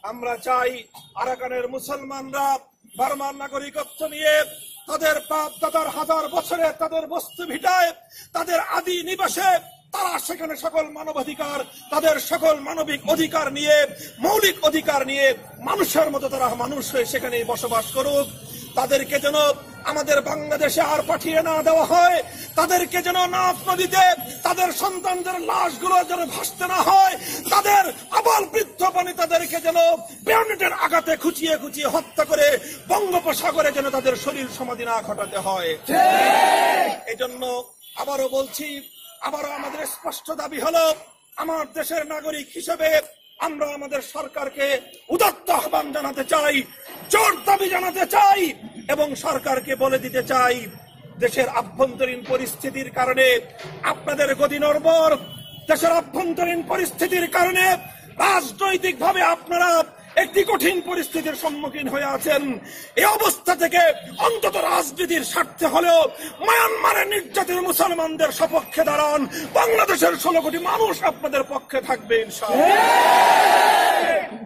আমরা চাই আরাকানের মুসলমানরা বার্মার নাগরিকত্ব নিয়ে তাদের বাপ দাদার হাজার বছরে তাদের বস্তু ভিটায় তাদের আদি নিবাসে তারা সেখানে সকল মানবাধিকার তাদের সকল মানবিক অধিকার নিয়ে মৌলিক অধিকার নিয়ে মানুষের মতো তারা মানুষ হয়ে সেখানে বসবাস করুক। তাদেরকে যেন আমাদের বাংলাদেশে আর পাঠিয়ে না দেওয়া হয়, তাদেরকে যেন নাফ নদীতে তাদের সন্তানদের লাশগুলো যেন ভাসতে না হয়, তাদের আবাল বৃদ্ধ বনিতাদেরকে যেন বেয়নেটের আঘাতে খুঁচিয়ে খুঁচিয়ে হত্যা করে বঙ্গোপসাগরে যেন তাদের শরীর সমাধি না ঘটাতে হয়। এজন্য আবারও বলছি, আবারও আমাদের স্পষ্ট দাবি হলো, আমার দেশের নাগরিক হিসেবে আমরা আমাদের সরকারকে উদাত্ত আহ্বান জানাতে চাই, জোর দাবি জানাতে চাই এবং সরকারকে বলে দিতে চাই, দেশের আভ্যন্তরীণ পরিস্থিতির কারণে আপনাদের গদি নড়বড়, দেশের আভ্যন্তরীণ পরিস্থিতির কারণে রাজনৈতিকভাবে আপনারা একটি কঠিন পরিস্থিতির সম্মুখীন হয়ে আছেন। এই অবস্থা থেকে অন্তত রাজনীতির স্বার্থে হলেও মায়ানমারের নির্যাতিত মুসলমানদের সপক্ষে দাঁড়ান। বাংলাদেশের 16 কোটি মানুষ আপনাদের পক্ষে থাকবে ইনশাআল্লাহ।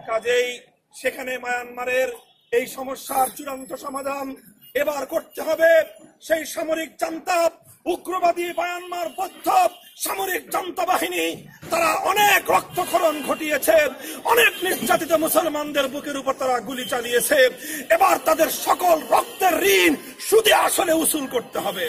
কাজেই সেখানে মায়ানমারের এই সমস্যার চূড়ান্ত সমাধান এবার করতে হবে। সেই সামরিক জান্তা উগ্রবাদী মায়ানমার বৌদ্ধ সামরিক জান্তা বাহিনী তারা অনেক রক্তক্ষরণ ঘটিয়েছে, অনেক নির্যাতিত মুসলমানদের বুকের উপর তারা গুলি চালিয়েছে। এবার তাদের সকল রক্তের ঋণ সুদে আসলে উসুল করতে হবে।